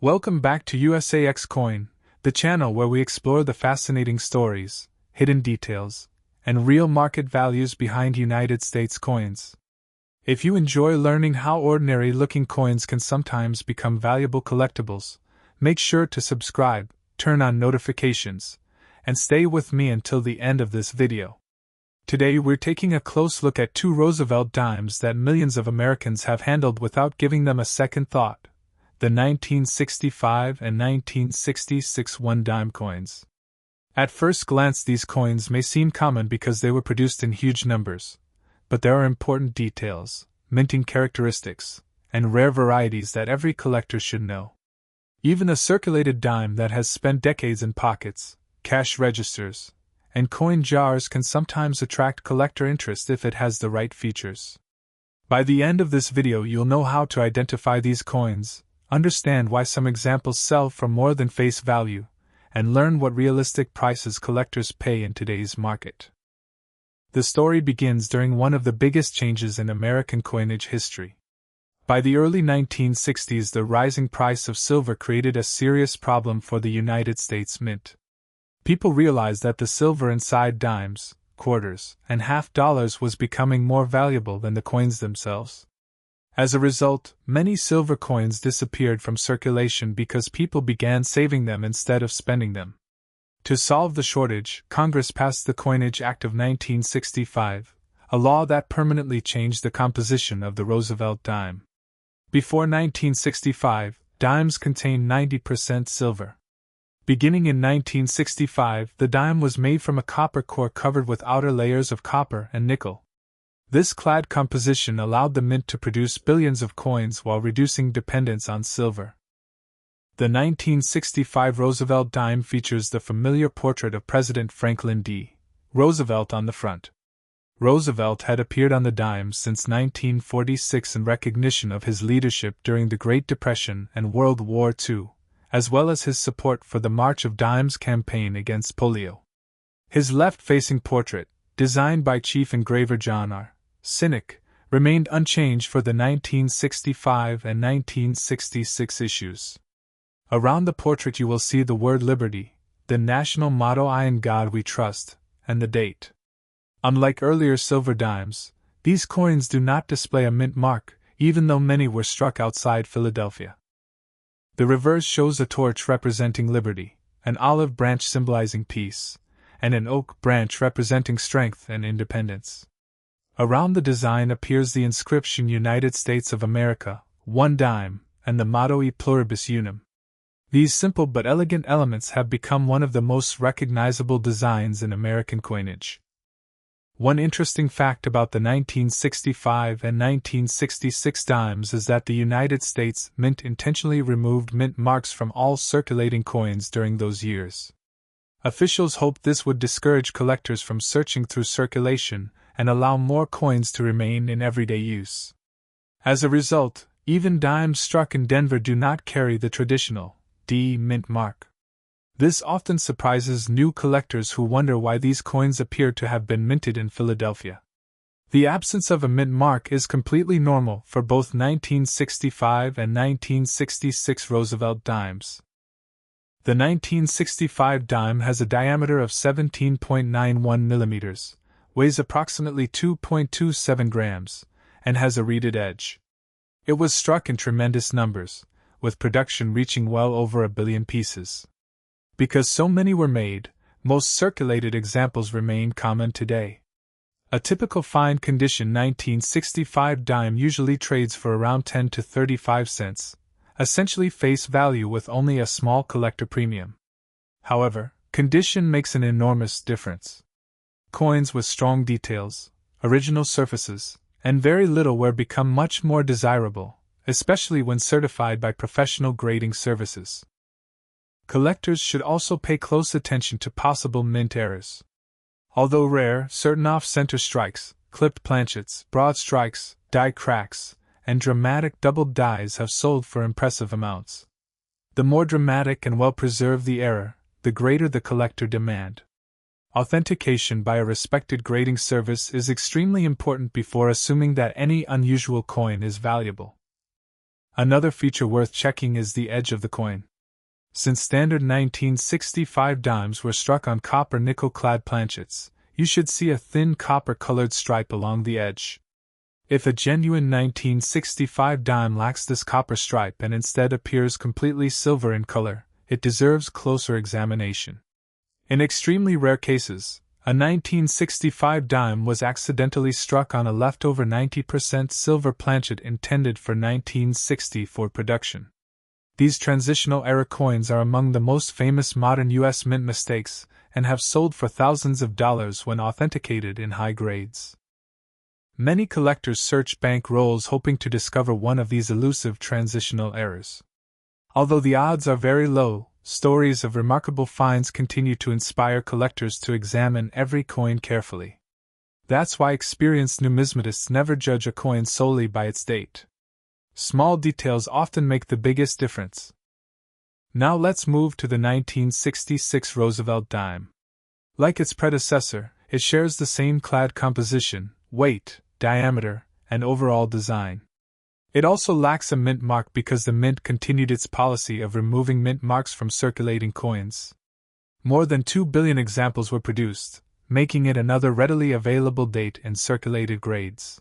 Welcome back to USAX Coin, the channel where we explore the fascinating stories, hidden details, and real market values behind United States coins. If you enjoy learning how ordinary-looking coins can sometimes become valuable collectibles, make sure to subscribe, turn on notifications, and stay with me until the end of this video. Today we're taking a close look at two Roosevelt dimes that millions of Americans have handled without giving them a second thought. The 1965 and 1966 one-dime coins. At first glance, these coins may seem common because they were produced in huge numbers, but there are important details, minting characteristics, and rare varieties that every collector should know. Even a circulated dime that has spent decades in pockets, cash registers, and coin jars can sometimes attract collector interest if it has the right features. By the end of this video, you'll know how to identify these coins, understand why some examples sell for more than face value, and learn what realistic prices collectors pay in today's market. The story begins during one of the biggest changes in American coinage history. By the early 1960s, the rising price of silver created a serious problem for the United States Mint. People realized that the silver inside dimes, quarters, and half dollars was becoming more valuable than the coins themselves. As a result, many silver coins disappeared from circulation because people began saving them instead of spending them. To solve the shortage, Congress passed the Coinage Act of 1965, a law that permanently changed the composition of the Roosevelt dime. Before 1965, dimes contained 90% silver. Beginning in 1965, the dime was made from a copper core covered with outer layers of copper and nickel. This clad composition allowed the mint to produce billions of coins while reducing dependence on silver. The 1965 Roosevelt dime features the familiar portrait of President Franklin D. Roosevelt on the front. Roosevelt had appeared on the dime since 1946 in recognition of his leadership during the Great Depression and World War II, as well as his support for the March of Dimes campaign against polio. His left-facing portrait, designed by Chief Engraver John R. Sinek, remained unchanged for the 1965 and 1966 issues. Around the portrait you will see the word Liberty, the national motto I in God We Trust, and the date. Unlike earlier silver dimes, these coins do not display a mint mark, even though many were struck outside Philadelphia. The reverse shows a torch representing liberty, an olive branch symbolizing peace, and an oak branch representing strength and independence. Around the design appears the inscription United States of America, one dime, and the motto E Pluribus Unum. These simple but elegant elements have become one of the most recognizable designs in American coinage. One interesting fact about the 1965 and 1966 dimes is that the United States Mint intentionally removed mint marks from all circulating coins during those years. Officials hoped this would discourage collectors from searching through circulation and allow more coins to remain in everyday use. As a result, even dimes struck in Denver do not carry the traditional D mint mark. This often surprises new collectors who wonder why these coins appear to have been minted in Philadelphia. The absence of a mint mark is completely normal for both 1965 and 1966 Roosevelt dimes. The 1965 dime has a diameter of 17.91 millimeters, weighs approximately 2.27 grams, and has a reeded edge. It was struck in tremendous numbers, with production reaching well over 1 billion pieces. Because so many were made, most circulated examples remain common today. A typical fine condition 1965 dime usually trades for around 10 to 35 cents, essentially face value with only a small collector premium. However, condition makes an enormous difference. Coins with strong details, original surfaces, and very little wear become much more desirable, especially when certified by professional grading services. Collectors should also pay close attention to possible mint errors. Although rare, certain off-center strikes, clipped planchets, broad strikes, die cracks, and dramatic doubled dies have sold for impressive amounts. The more dramatic and well-preserved the error, the greater the collector demand. Authentication by a respected grading service is extremely important before assuming that any unusual coin is valuable. Another feature worth checking is the edge of the coin. Since standard 1965 dimes were struck on copper nickel-clad planchets, you should see a thin copper-colored stripe along the edge. If a genuine 1965 dime lacks this copper stripe and instead appears completely silver in color, it deserves closer examination. In extremely rare cases, a 1965 dime was accidentally struck on a leftover 90% silver planchet intended for 1960 for production. These transitional era coins are among the most famous modern U.S. mint mistakes and have sold for thousands of dollars when authenticated in high grades. Many collectors search bank rolls hoping to discover one of these elusive transitional errors. Although the odds are very low, stories of remarkable finds continue to inspire collectors to examine every coin carefully. That's why experienced numismatists never judge a coin solely by its date. Small details often make the biggest difference. Now let's move to the 1966 Roosevelt dime. Like its predecessor, it shares the same clad composition, weight, diameter, and overall design. It also lacks a mint mark because the mint continued its policy of removing mint marks from circulating coins. More than 2 billion examples were produced, making it another readily available date in circulated grades.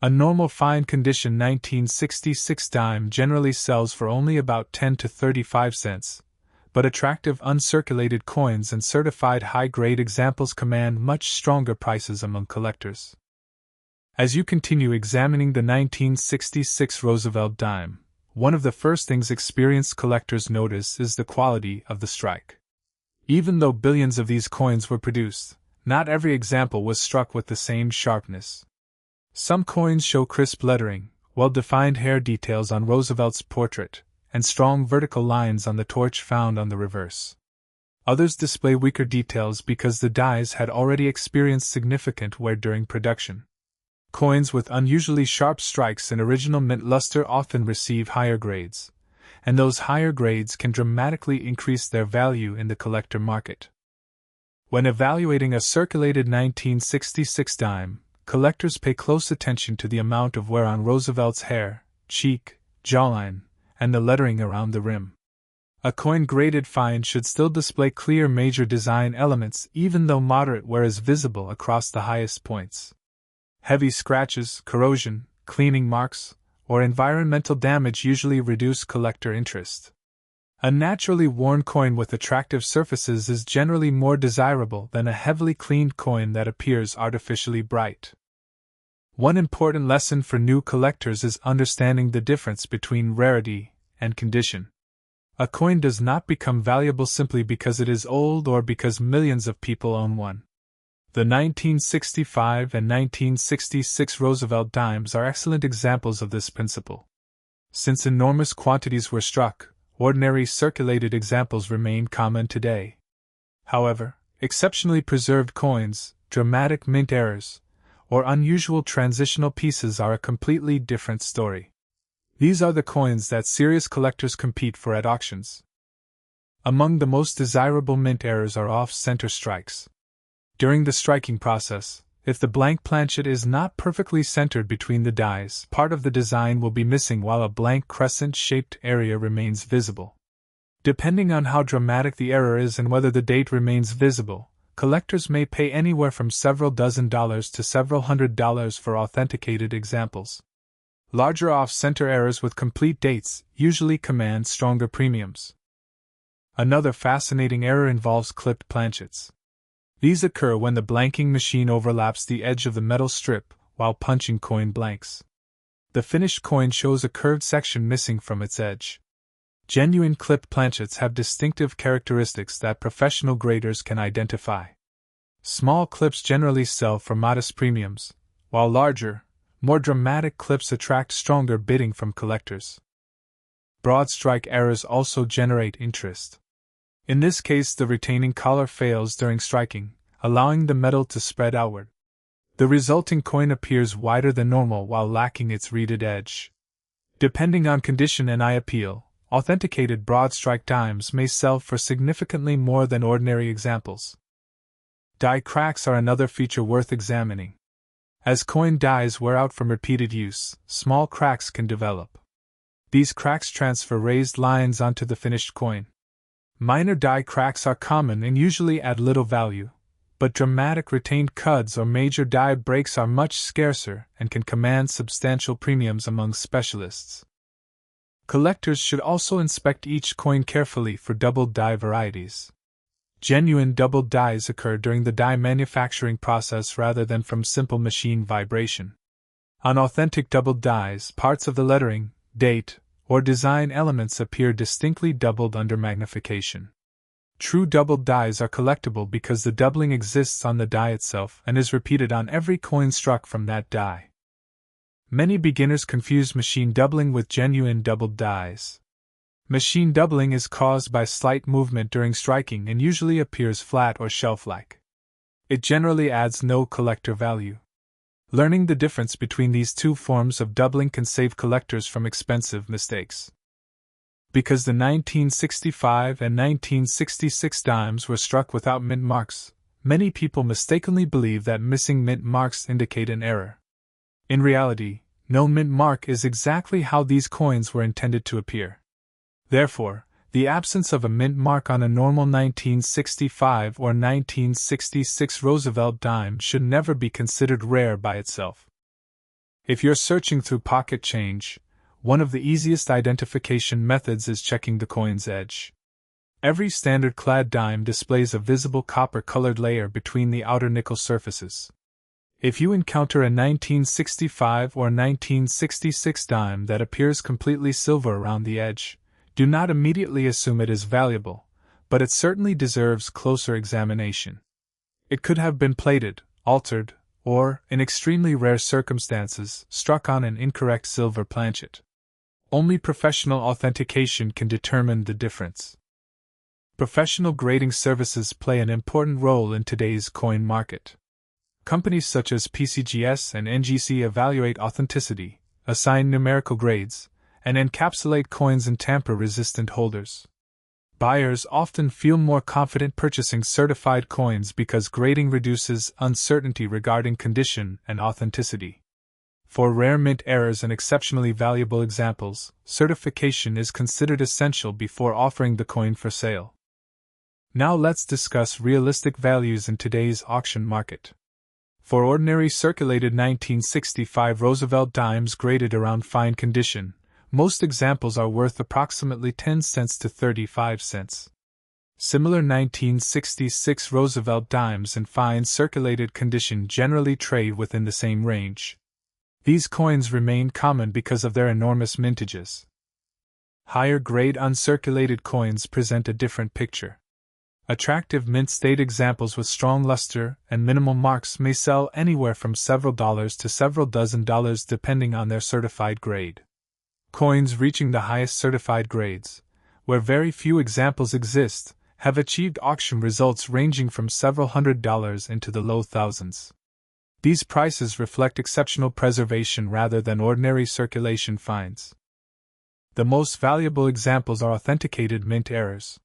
A normal fine condition 1966 dime generally sells for only about 10 to 35 cents, but attractive uncirculated coins and certified high-grade examples command much stronger prices among collectors. As you continue examining the 1966 Roosevelt dime, one of the first things experienced collectors notice is the quality of the strike. Even though billions of these coins were produced, not every example was struck with the same sharpness. Some coins show crisp lettering, well-defined hair details on Roosevelt's portrait, and strong vertical lines on the torch found on the reverse. Others display weaker details because the dies had already experienced significant wear during production. Coins with unusually sharp strikes in original mint luster often receive higher grades, and those higher grades can dramatically increase their value in the collector market. When evaluating a circulated 1966 dime, collectors pay close attention to the amount of wear on Roosevelt's hair, cheek, jawline, and the lettering around the rim. A coin graded fine should still display clear major design elements even though moderate wear is visible across the highest points. Heavy scratches, corrosion, cleaning marks, or environmental damage usually reduce collector interest. A naturally worn coin with attractive surfaces is generally more desirable than a heavily cleaned coin that appears artificially bright. One important lesson for new collectors is understanding the difference between rarity and condition. A coin does not become valuable simply because it is old or because millions of people own one. The 1965 and 1966 Roosevelt dimes are excellent examples of this principle. Since enormous quantities were struck, ordinary circulated examples remain common today. However, exceptionally preserved coins, dramatic mint errors, or unusual transitional pieces are a completely different story. These are the coins that serious collectors compete for at auctions. Among the most desirable mint errors are off-center strikes. During the striking process, if the blank planchet is not perfectly centered between the dies, part of the design will be missing while a blank crescent-shaped area remains visible. Depending on how dramatic the error is and whether the date remains visible, collectors may pay anywhere from several dozen dollars to several $100s for authenticated examples. Larger off-center errors with complete dates usually command stronger premiums. Another fascinating error involves clipped planchets. These occur when the blanking machine overlaps the edge of the metal strip while punching coin blanks. The finished coin shows a curved section missing from its edge. Genuine clipped planchets have distinctive characteristics that professional graders can identify. Small clips generally sell for modest premiums, while larger, more dramatic clips attract stronger bidding from collectors. Broad strike errors also generate interest. In this case, the retaining collar fails during striking, allowing the metal to spread outward. The resulting coin appears wider than normal while lacking its reeded edge. Depending on condition and eye appeal, authenticated broad strike dimes may sell for significantly more than ordinary examples. Die cracks are another feature worth examining. As coin dies wear out from repeated use, small cracks can develop. These cracks transfer raised lines onto the finished coin. Minor die cracks are common and usually add little value, but dramatic retained cuds or major die breaks are much scarcer and can command substantial premiums among specialists. Collectors should also inspect each coin carefully for doubled die varieties. Genuine doubled dies occur during the die manufacturing process rather than from simple machine vibration. On authentic doubled dies, parts of the lettering, date, or design elements appear distinctly doubled under magnification. True doubled dies are collectible because the doubling exists on the die itself and is repeated on every coin struck from that die. Many beginners confuse machine doubling with genuine doubled dies. Machine doubling is caused by slight movement during striking and usually appears flat or shelf-like. It generally adds no collector value. Learning the difference between these two forms of doubling can save collectors from expensive mistakes. Because the 1965 and 1966 dimes were struck without mint marks, many people mistakenly believe that missing mint marks indicate an error. In reality, no mint mark is exactly how these coins were intended to appear. Therefore, the absence of a mint mark on a normal 1965 or 1966 Roosevelt dime should never be considered rare by itself. If you're searching through pocket change, one of the easiest identification methods is checking the coin's edge. Every standard clad dime displays a visible copper-colored layer between the outer nickel surfaces. If you encounter a 1965 or 1966 dime that appears completely silver around the edge, do not immediately assume it is valuable, but it certainly deserves closer examination. It could have been plated, altered, or, in extremely rare circumstances, struck on an incorrect silver planchet. Only professional authentication can determine the difference. Professional grading services play an important role in today's coin market. Companies such as PCGS and NGC evaluate authenticity, assign numerical grades, and encapsulate coins in tamper-resistant holders. Buyers often feel more confident purchasing certified coins because grading reduces uncertainty regarding condition and authenticity. For rare mint errors and exceptionally valuable examples, certification is considered essential before offering the coin for sale. Now let's discuss realistic values in today's auction market. For ordinary circulated 1965 Roosevelt dimes graded around fine condition, most examples are worth approximately 10 cents to 35 cents. Similar 1966 Roosevelt dimes in fine circulated condition generally trade within the same range. These coins remain common because of their enormous mintages. Higher grade uncirculated coins present a different picture. Attractive mint state examples with strong luster and minimal marks may sell anywhere from several dollars to several dozen dollars depending on their certified grade. Coins reaching the highest certified grades, where very few examples exist, have achieved auction results ranging from several $100s into the low thousands. These prices reflect exceptional preservation rather than ordinary circulation finds. The most valuable examples are authenticated mint errors,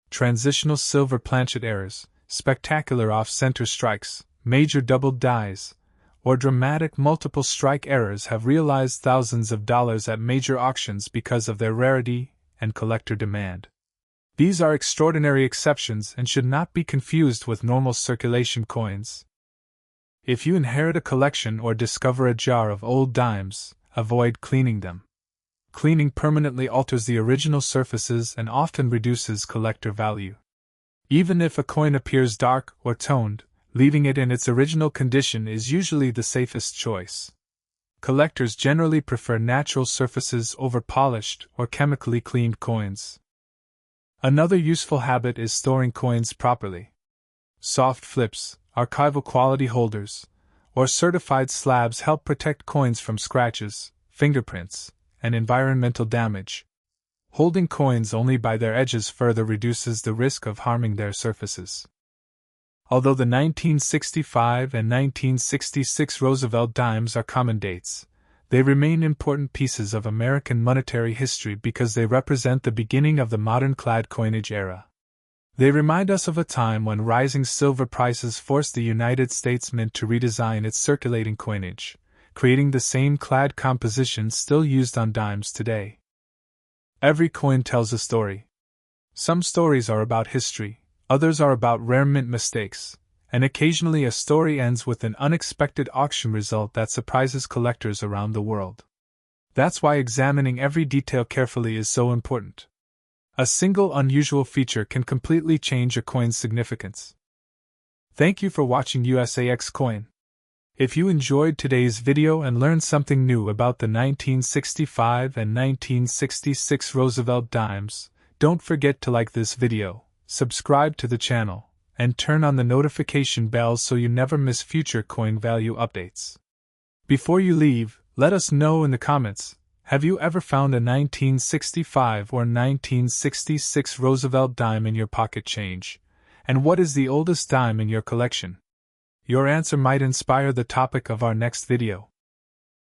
transitional silver planchet errors, spectacular off-center strikes, major doubled dies, or dramatic multiple strike errors have realized thousands of dollars at major auctions because of their rarity and collector demand. These are extraordinary exceptions and should not be confused with normal circulation coins. If you inherit a collection or discover a jar of old dimes, avoid cleaning them. Cleaning permanently alters the original surfaces and often reduces collector value. Even if a coin appears dark or toned, leaving it in its original condition is usually the safest choice. Collectors generally prefer natural surfaces over polished or chemically cleaned coins. Another useful habit is storing coins properly. Soft flips, archival quality holders, or certified slabs help protect coins from scratches, fingerprints, and environmental damage. Holding coins only by their edges further reduces the risk of harming their surfaces. Although the 1965 and 1966 Roosevelt dimes are common dates, they remain important pieces of American monetary history because they represent the beginning of the modern clad coinage era. They remind us of a time when rising silver prices forced the United States Mint to redesign its circulating coinage, creating the same clad composition still used on dimes today. Every coin tells a story. Some stories are about history, others are about rare mint mistakes, and occasionally a story ends with an unexpected auction result that surprises collectors around the world. That's why examining every detail carefully is so important. A single unusual feature can completely change a coin's significance. Thank you for watching USAX Coin. If you enjoyed today's video and learned something new about the 1965 and 1966 Roosevelt dimes, don't forget to like this video, subscribe to the channel, and turn on the notification bells so you never miss future coin value updates. Before you leave, let us know in the comments, have you ever found a 1965 or 1966 Roosevelt dime in your pocket change? And what is the oldest dime in your collection? Your answer might inspire the topic of our next video.